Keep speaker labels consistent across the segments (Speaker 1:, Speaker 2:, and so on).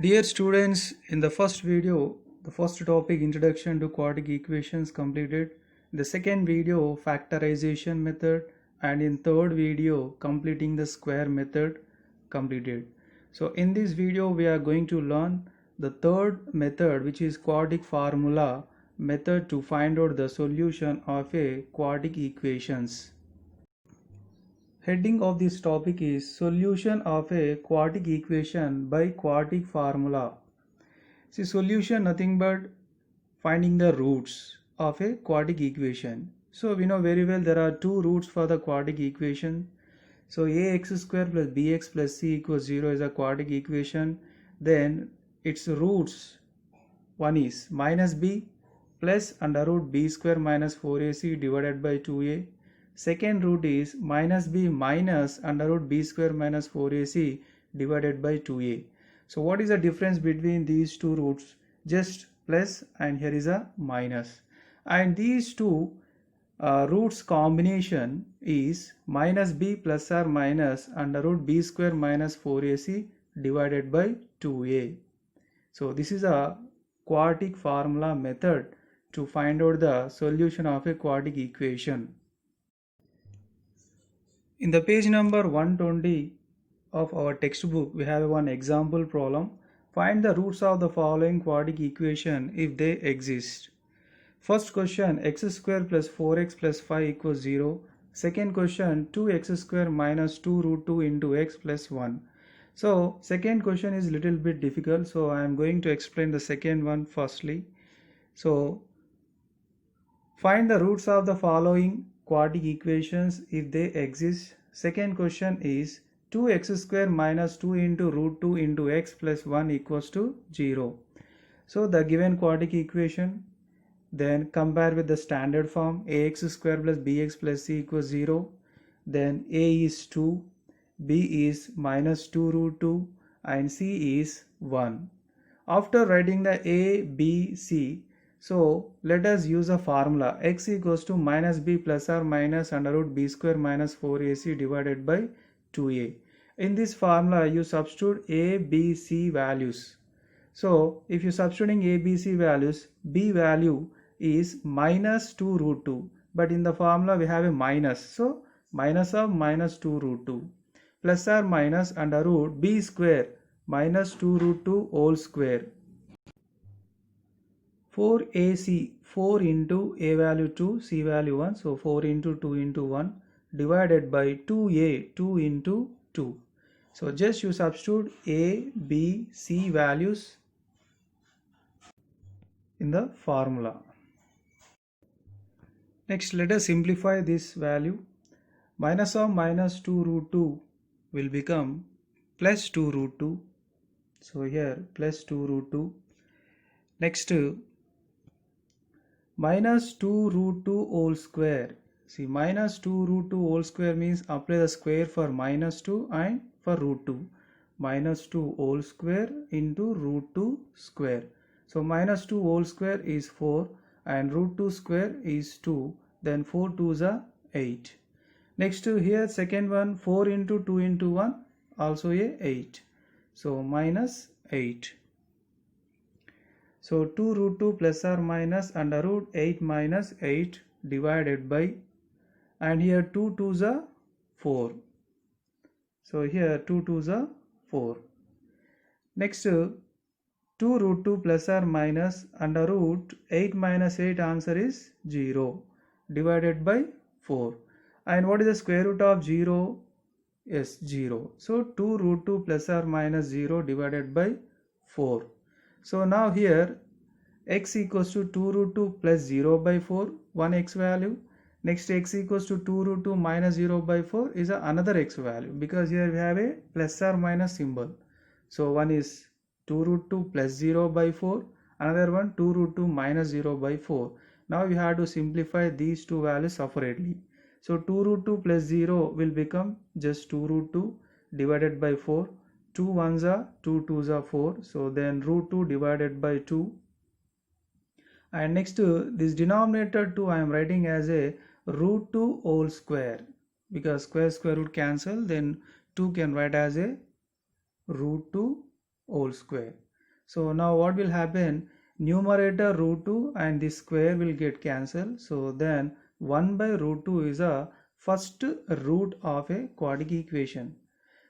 Speaker 1: Dear students, in the first video, the first topic introduction to quadratic equations completed. In the second video, factorization method, and in third video, completing the square method completed. So in this video, we are going to learn the third method, which is quadratic formula method to find out the solution of a quadratic equations. Heading of this topic is solution of a quadratic equation by quadratic formula. See, solution nothing but finding the roots of a quadratic equation. So we know very well there are two roots for the quadratic equation. So ax square plus bx plus c equals 0 is a quadratic equation. Then its roots, one is minus b plus under root b square minus 4ac divided by 2a. Second root is minus b minus under root b square minus 4ac divided by 2a. So what is the difference between these two roots? Just plus, and here is a minus. And these two roots combination is minus b plus or minus under root b square minus 4ac divided by 2a. So this is a quadratic formula method to find out the solution of a quadratic equation. In the page number 120 of our textbook, we have one example problem. Find the roots of the following quadratic equation if they exist. First question, x square plus 4x plus 5 equals 0. Second question, 2x square minus 2 root 2 into x plus 1. So second question is little bit difficult, so I am going to explain the second one firstly. So find the roots of the following quadratic equations if they exist. Second question is 2x square minus 2 into root 2 into x plus 1 equals to 0. So the given quadratic equation, then compare with the standard form. Ax square plus bx plus c equals 0. Then a is 2, b is minus 2 root 2 and c is 1. After writing the a, b, c, so let us use a formula. X equals to minus b plus or minus under root b square minus 4ac divided by 2a. In this formula you substitute a, b, c values. So if you substituting a, b, c values, b value is minus 2 root 2. But in the formula we have a minus. So minus of minus 2 root 2 plus or minus under root b square minus 2 root 2 whole square. 4ac, 4 into a value 2, c value 1, so 4 into 2 into 1 divided by 2a, 2 into 2. So just you substitute a, b, c values in the formula. Next, let us simplify this value. Minus of minus 2 root 2 will become plus 2 root 2. So here plus 2 root 2. Next, minus 2 root 2 whole square. See, minus 2 root 2 whole square means apply the square for minus 2 and for root 2. Minus 2 whole square into root 2 square. So minus 2 whole square is 4 and root 2 square is 2. Then 4 2s are 8. Next to here second one, 4 into 2 into 1 also a 8. So minus 8. So 2 root 2 plus or minus under root 8 minus 8 divided by, and here 2 2s are 4. So here 2 2s are 4. Next 2 root 2 plus or minus under root 8 minus 8 answer is 0 divided by 4. And what is the square root of 0? Yes, 0. So 2 root 2 plus or minus 0 divided by 4. So now here x equals to 2 root 2 plus 0 by 4, one x value. Next x equals to 2 root 2 minus 0 by 4 is another x value, because here we have a plus or minus symbol. So one is 2 root 2 plus 0 by 4, another one 2 root 2 minus 0 by 4. Now we have to simplify these two values separately. So 2 root 2 plus 0 will become just 2 root 2 divided by 4. 2 1s are 2 2s are 4. So then root 2 divided by 2. And next to this denominator 2 I am writing as a root 2 whole square, because square root cancel, then 2 can write as a root 2 whole square. So now what will happen? Numerator root 2 and this square will get cancelled. So then 1 by root 2 is a first root of a quadratic equation.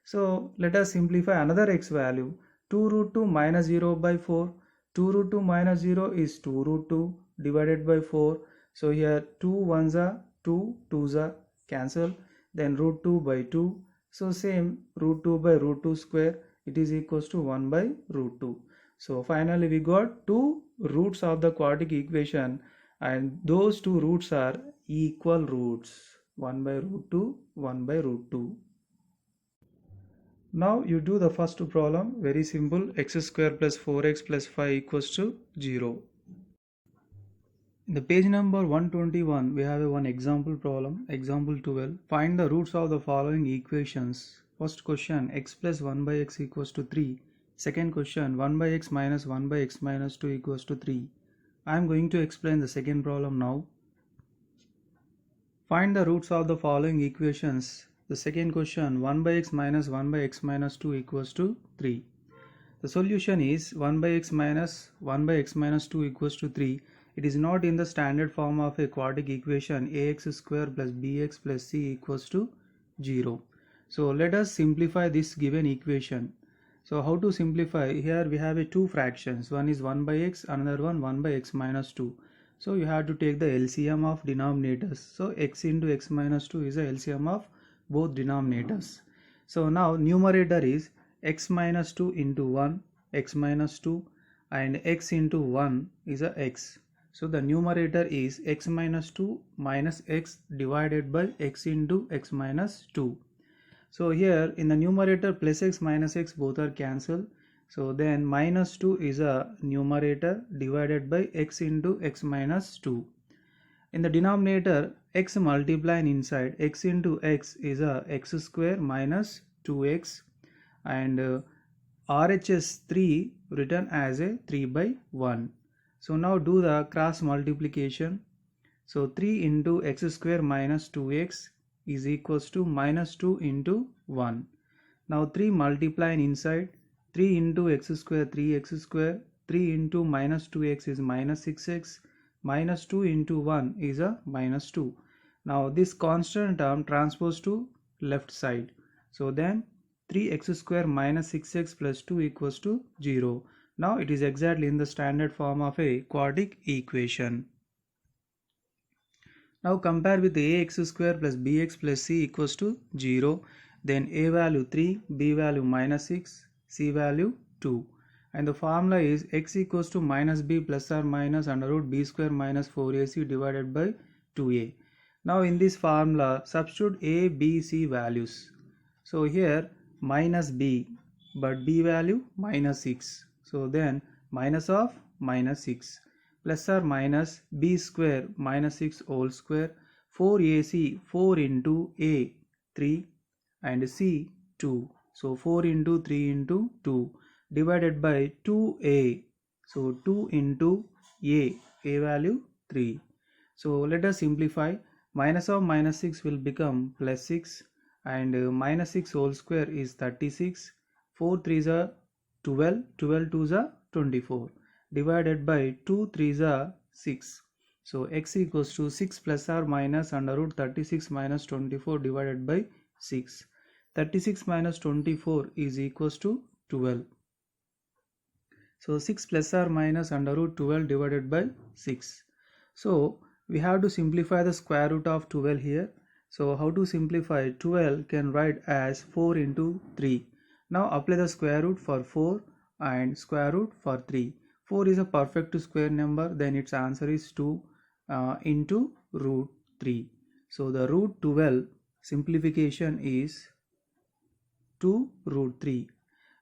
Speaker 1: So let us simplify another x value. 2 root 2 minus 0 by 4. 2 root 2 minus 0 is 2 root 2 divided by 4. So here 2 ones are 2, 2s are cancel. Then root 2 by 2. So same root 2 by root 2 square. It is equals to 1 by root 2. So finally we got two roots of the quadratic equation, and those two roots are equal roots. 1 by root 2, 1 by root 2. Now you do the first problem, very simple. X square plus 4x plus 5 equals to 0. In the page number 121, we have one example problem, example 12. Find the roots of the following equations. First question, x plus 1 by x equals to 3. Second question, 1 by x minus 1 by x minus 2 equals to 3. I am going to explain the second problem now. Find the roots of the following equations. The second question, 1 by x minus 1 by x minus 2 equals to 3. The solution is 1 by x minus 1 by x minus 2 equals to 3. It is not in the standard form of a quadratic equation ax square plus bx plus c equals to 0. So let us simplify this given equation. So how to simplify? Here we have two fractions. One is 1 by x, another one 1 by x minus 2. So you have to take the LCM of denominators. So x into x minus 2 is the LCM of both denominators. So now numerator is x minus 2 into 1, x minus 2, and x into 1 is a x. So the numerator is x minus 2 minus x divided by x into x minus 2. So here in the numerator plus x minus x both are cancelled. So then minus 2 is a numerator divided by x into x minus 2. In the denominator, x multiplying inside, x into x is a x square minus 2x, and RHS 3 written as a 3 by 1. So now do the cross multiplication. So 3 into x square minus 2x is equals to minus 2 into 1. Now 3 multiplying inside, 3 into x square 3x square, 3 into minus 2x is minus 6x, minus 2 into 1 is a minus 2. Now this constant term transposed to left side. So then 3x square minus 6x plus 2 equals to 0. Now it is exactly in the standard form of a quadratic equation. Now compare with ax square plus bx plus c equals to 0. Then a value 3, b value minus 6, c value 2. And the formula is x equals to minus b plus or minus under root b square minus 4ac divided by 2a. Now in this formula substitute a, b, c values. So here minus b, but b value minus 6. So then minus of minus 6 plus or minus b square minus 6 whole square, 4ac 4 into a 3 and c 2. So 4 into 3 into 2 divided by 2a. So 2 into a value 3. So let us simplify. Minus of minus 6 will become plus 6, and minus 6 whole square is 36. 4 3s are 12, 12 2s are 24 divided by 2 3s are 6. So x equals to 6 plus or minus under root 36 minus 24 divided by 6. 36 minus 24 is equals to 12. So 6 plus or minus under root 12 divided by 6. So we have to simplify the square root of 12 here. So how to simplify? 12 can write as 4 into 3. Now apply the square root for 4 and square root for 3. 4 is a perfect square number, then its answer is 2 into root 3. So the root 12 simplification is 2 root 3.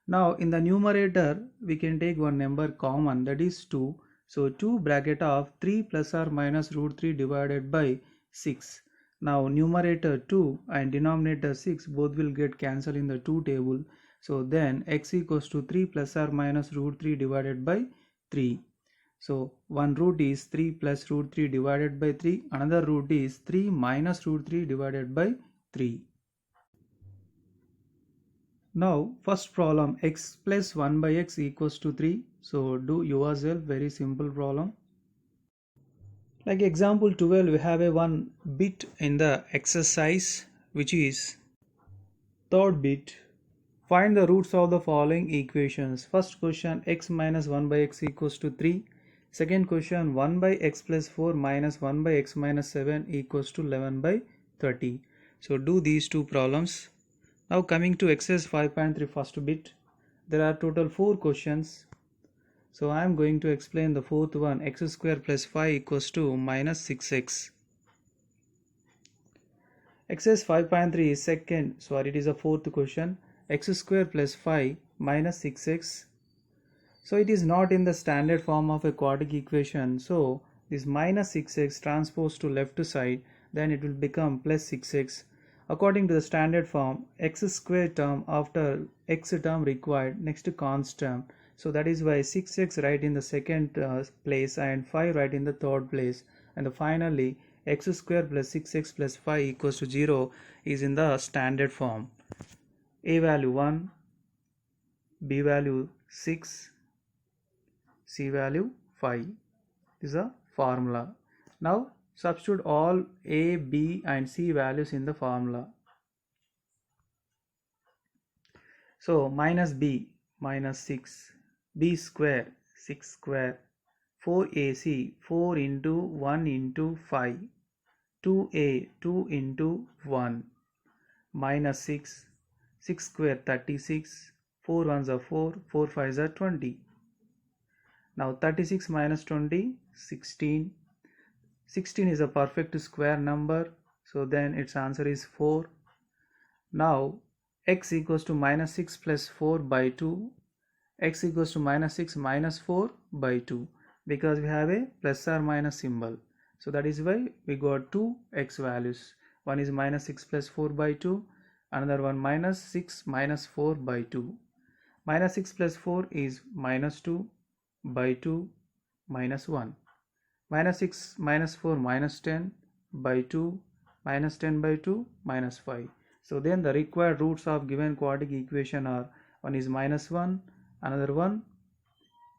Speaker 1: Now in the numerator we can take one number common, that is 2. So 2 bracket of 3 plus or minus root 3 divided by 6. Now numerator 2 and denominator 6 both will get cancelled in the 2 table. So then x equals to 3 plus or minus root 3 divided by 3. So one root is 3 plus root 3 divided by 3. Another root is 3 minus root 3 divided by 3. Now first problem, x plus 1 by x equals to 3. So do yourself, very simple problem. Like example 12, we have a one bit in the exercise which is third bit. Find the roots of the following equations. First question, x minus 1 by x equals to 3. Second question, 1 by x plus 4 minus 1 by x minus 7 equals to 11 by 30. So do these two problems. Now coming to exercise 5.3 first bit, there are total 4 questions. So I am going to explain the fourth one, x square plus 5 equals to minus 6x. Exercise 5.3 is it is a fourth question, x square plus 5 minus 6x. So it is not in the standard form of a quadratic equation. So this minus 6x transposed to left side, then it will become plus 6x. According to the standard form, x square term after x term required, next constant. So that is why 6x right in the second place and 5 right in the third place. And finally x square plus 6x plus 5 equals to 0 is in the standard form. A value 1, B value 6, C value 5. This is a formula. Now substitute all A, B and C values in the formula. So minus B, minus 6, B square, 6 square, 4AC, 4 into 1 into 5, 2A, 2 into 1, minus 6, 6 square 36, 4 ones are 4, 4 5s are 20. Now 36 minus 20, 16. 16 is a perfect square number, so then its answer is 4. Now x equals to minus 6 plus 4 by 2. X equals to minus 6 minus 4 by 2, because we have a plus or minus symbol. So that is why we got two x values. One is minus 6 plus 4 by 2. Another one minus 6 minus 4 by 2. Minus 6 plus 4 is minus 2 by 2 minus 1. Minus 6 minus 4 minus 10 by 2 minus 10 by 2 minus 5. So then the required roots of given quadratic equation are, one is minus 1, another one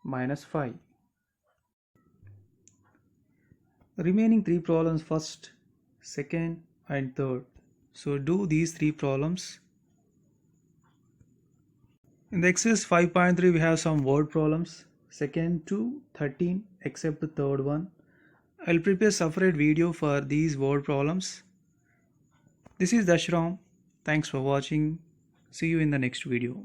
Speaker 1: minus 5. The remaining 3 problems, first, second and third. So do these 3 problems. In the exercise 5.3 we have some word problems, second to 13 except the third one. I'll prepare separate video for these word problems. This is Dashram. Thanks for watching. See you in the next video.